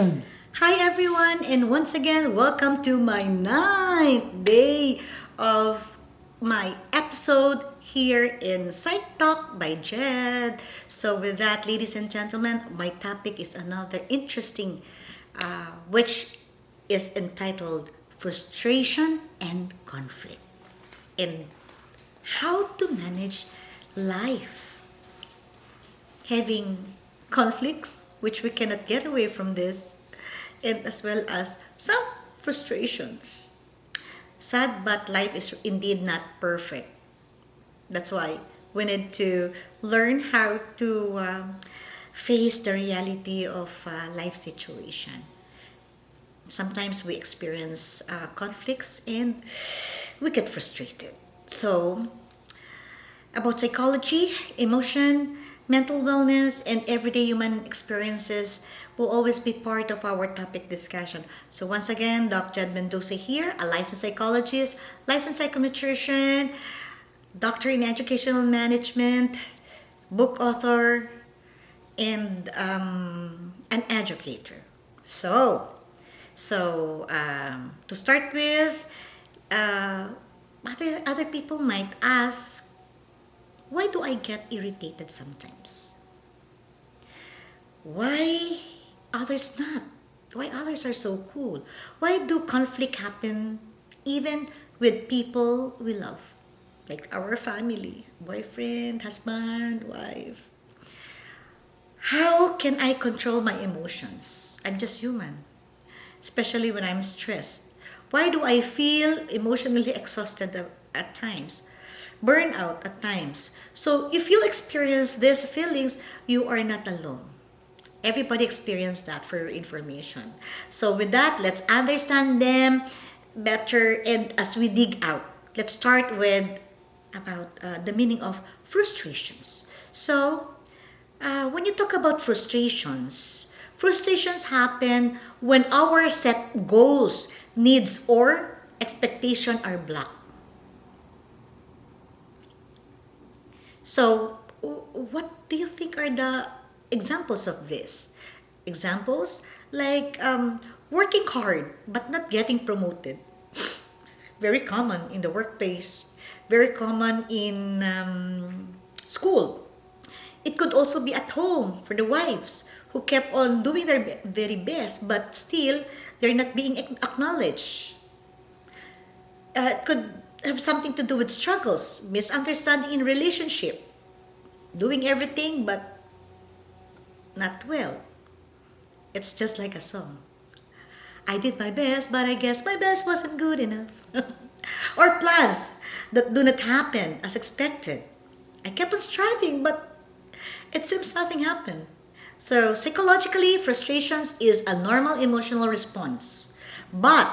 Hi everyone, and once again, welcome to my ninth day of my episode here in Psych Talk by Jed. So, with that, ladies and gentlemen, my topic is another interesting, which is entitled Frustration and Conflict, and how to manage life having conflicts, which we cannot get away from this, and as well as some frustrations. Sad, but life is indeed not perfect. That's why we need to learn how to face the reality of life situation. Sometimes we experience conflicts and we get frustrated. So, about psychology, emotion, mental wellness, and everyday human experiences will always be part of our topic discussion. So once again, Dr. Jed Mendoza here, a licensed psychologist, licensed psychometrician, doctor in educational management, book author, and an educator. To start with, uh, other people might ask, why do I get irritated sometimes? Why others not? Why others are so cool? Why do conflict happen even with people we love? Like our family, boyfriend, husband, wife. How can I control my emotions? I'm just human, especially when I'm stressed. Why do I feel emotionally exhausted at times? Burnout at times. So if you experience these feelings, you are not alone. Everybody experienced that for your information. So with that, let's understand them better, and as we dig out, let's start with about the meaning of frustrations. So when you talk about frustrations happen when our set goals, needs, or expectation are blocked. So, what do you think are the examples of this? Examples like working hard but not getting promoted. Very common in the workplace, very common in school. It could also be at home for the wives who kept on doing their very best, but still they're not being acknowledged. It could have something to do with struggles, misunderstanding in relationship, doing everything but not well. It's just like a song. I did my best, but I guess my best wasn't good enough. Or plans that do not happen as expected. I kept on striving, but it seems nothing happened. So, psychologically, frustrations is a normal emotional response. But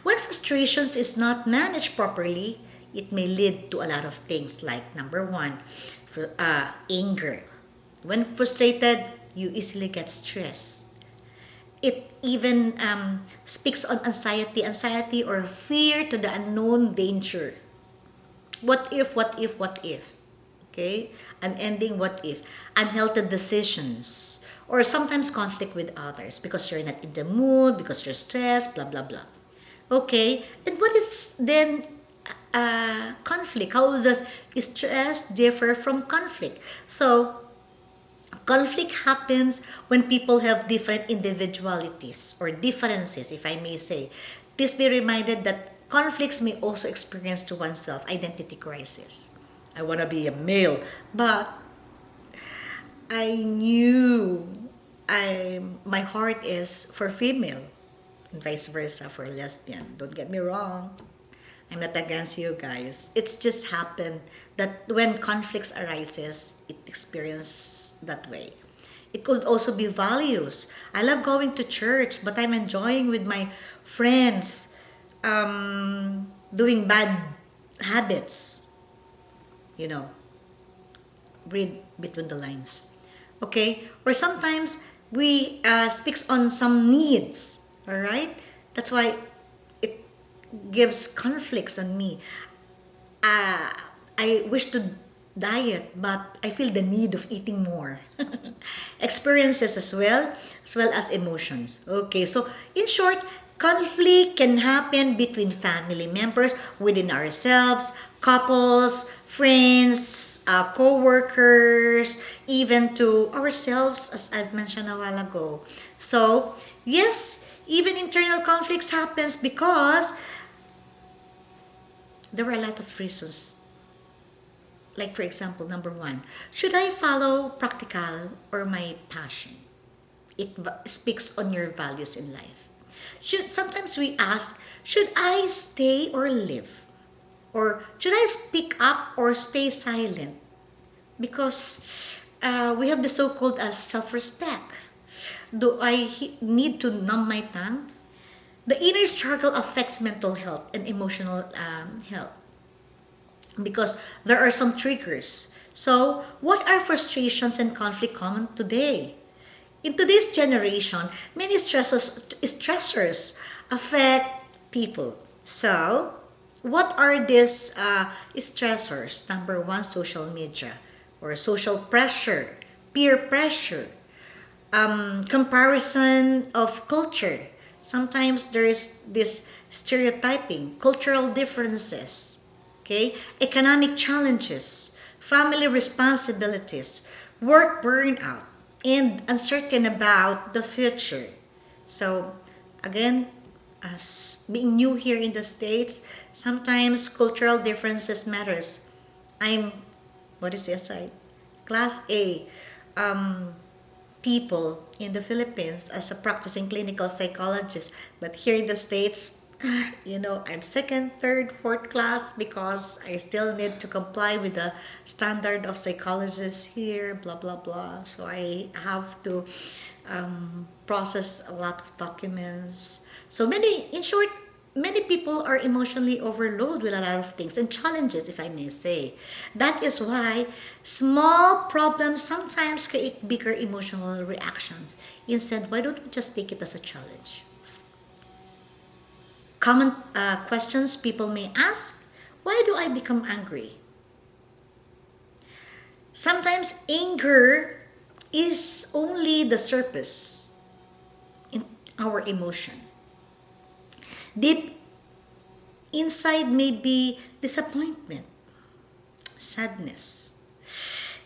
when frustrations is not managed properly, it may lead to a lot of things like number one, anger. When frustrated, you easily get stressed. It even speaks on anxiety or fear to the unknown danger. What if, what if, what if? Okay? Unending what if. Unhealthy decisions. Or sometimes conflict with others because you're not in the mood, because you're stressed, blah, blah, blah. Okay? And what is then conflict? How does stress differ from conflict? So, conflict happens when people have different individualities or differences, if I may say. Please be reminded that conflicts may also experience to oneself identity crisis. I want to be a male, but I knew my heart is for female, and vice versa for lesbian. Don't get me wrong. I'm not against you guys. It's just happened that when conflicts arises, it experience that way. It could also be values. I love going to church, but I'm enjoying with my friends doing bad habits. You know, read between the lines. Okay? Or sometimes we speaks on some needs. All right? That's why gives conflicts on me. Uh, I wish to diet, but I feel the need of eating more. Experiences as well as emotions. Okay, so in short, conflict can happen between family members, within ourselves, couples, friends, co-workers, even to ourselves, as I've mentioned a while ago. So, yes, even internal conflicts happens because there were a lot of reasons. Like, for example, number one, should I follow practical or my passion? It speaks on your values in life. Sometimes we ask, should I stay or live? Or should I speak up or stay silent? Because we have the so-called as self-respect. Do I need to numb my tongue? The inner struggle affects mental health and emotional health because there are some triggers. So, what are frustrations and conflict common today? In today's generation, many stressors affect people. So, what are these stressors? Number one, social media or social pressure, peer pressure, comparison of culture. Sometimes there's this stereotyping, cultural differences, okay, economic challenges, family responsibilities, work burnout, and uncertain about the future. So, again, as being new here in the States, sometimes cultural differences matters. I'm, what is the aside? Class A. People in the Philippines as a practicing clinical psychologist. But here in the States, I'm second, third, fourth class because I still need to comply with the standard of psychologists here, blah, blah, blah. So I have to process a lot of documents. So in short, many people are emotionally overloaded with a lot of things and challenges, if I may say. That is why small problems sometimes create bigger emotional reactions. Instead, why don't we just take it as a challenge? Common questions people may ask: why do I become angry? Sometimes anger is only the surface in our emotion. Deep inside may be disappointment, sadness,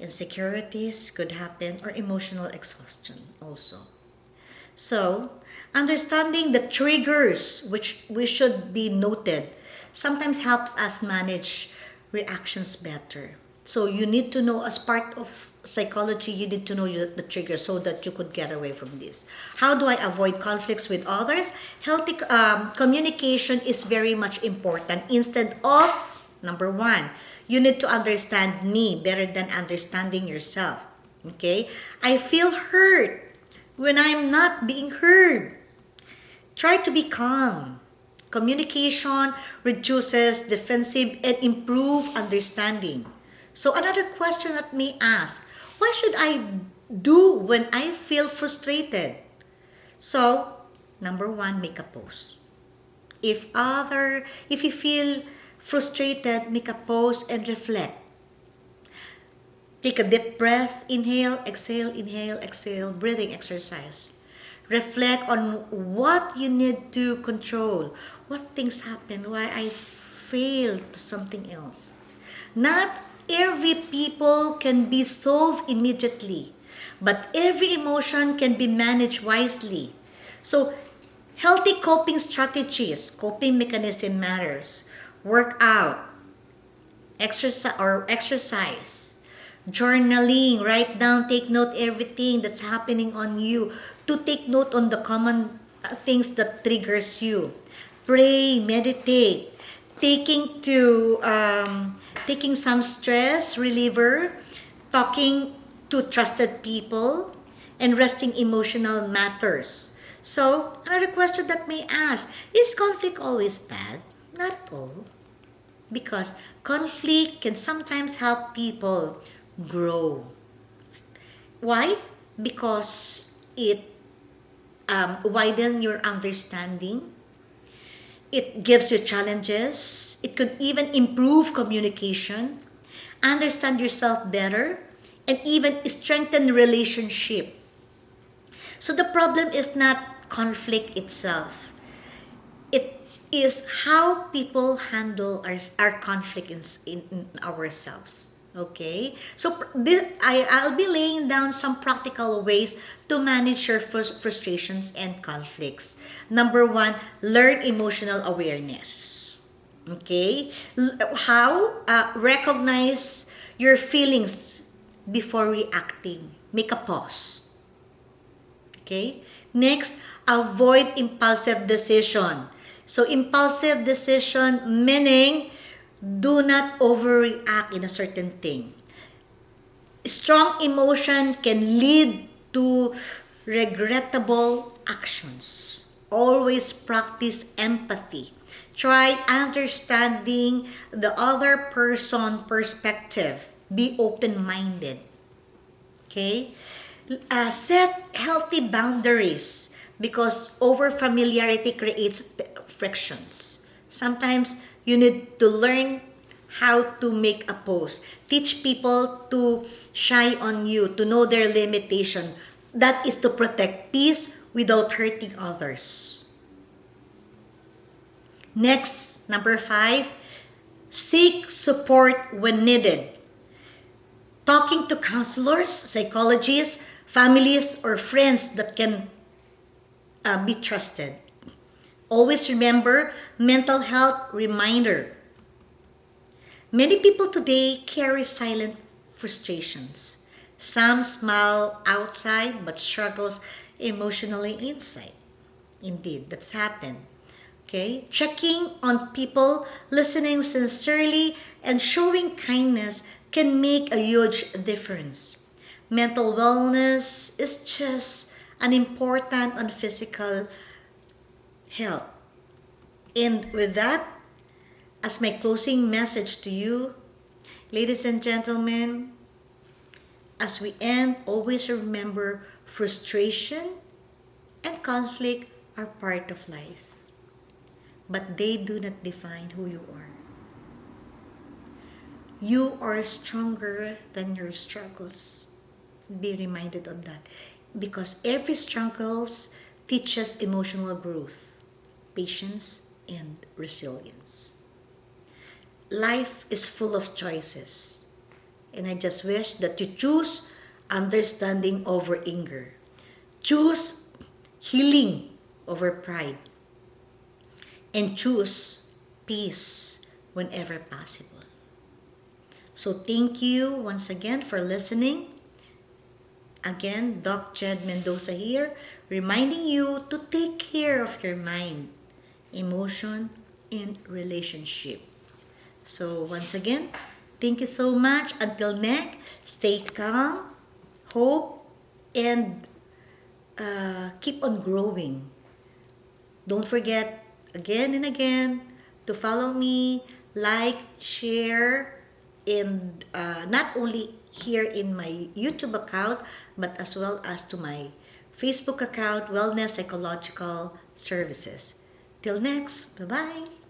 insecurities could happen, or emotional exhaustion also. So, understanding the triggers which we should be noted sometimes helps us manage reactions better. So you need to know, as part of psychology, you need to know the trigger so that you could get away from this. How do I avoid conflicts with others? Healthy communication is very much important. Instead of, number one, you need to understand me better than understanding yourself. Okay? I feel hurt when I'm not being heard. Try to be calm. Communication reduces defensive and improve understanding. So another question that may ask, what should I do when I feel frustrated? So, number one, make a pause. If you feel frustrated, make a pause and reflect. Take a deep breath, inhale, exhale, breathing exercise. Reflect on what you need to control, what things happen, why I failed to something else. Not every people can be solved immediately, but every emotion can be managed wisely. So, healthy coping strategies, coping mechanism matters. Work out, exercise, journaling, write down, take note everything that's happening on you, to take note on the common things that triggers you. Pray, meditate, taking some stress reliever, talking to trusted people, and resting emotional matters. So, another question that may ask, is conflict always bad? Not at all. Because conflict can sometimes help people grow. Why? Because it widens your understanding. It gives you challenges. It could even improve communication. understand yourself better, and even strengthen relationship. So the problem is not conflict itself. It is how people handle our conflict in ourselves. Okay? So I'll be laying down some practical ways to manage your frustrations and conflicts. Number one, learn emotional awareness. Okay? How? Recognize your feelings before reacting. Make a pause. Okay? Next, avoid impulsive decision. So, impulsive decision meaning do not overreact in a certain thing. Strong emotion can lead to regrettable actions. Always practice empathy. Try understanding the other person perspective. Be open-minded. Okay? Set healthy boundaries because over familiarity creates frictions. Sometimes you need to learn how to make a pause. Teach people to shy on you, to know their limitation. That is to protect peace without hurting others. Next, number 5, seek support when needed. Talking to counselors, psychologists, families, or friends that can be trusted. Always remember, mental health reminder. Many people today carry silent frustrations. Some smile outside but struggles emotionally inside. Indeed, that's happened. Okay? Checking on people, listening sincerely, and showing kindness can make a huge difference. Mental wellness is just as important on physical health. And with that, as my closing message to you, ladies and gentlemen, as we end, always remember frustration and conflict are part of life, but they do not define who you are. You are stronger than your struggles. Be reminded on that. Because every struggles teaches emotional growth, patience, and resilience. Life is full of choices. And I just wish that you choose understanding over anger. Choose healing over pride. And choose peace whenever possible. So thank you once again for listening. Again, Doc Jed Mendoza here, reminding you to take care of your mind, emotion, and relationship. So once again, thank you so much. Until next, stay calm, hope, and keep on growing. Don't forget again and again to follow me, like, share, and not only here in my YouTube account, but as well as to my Facebook account, Wellness Psychological Services. Till next, bye-bye.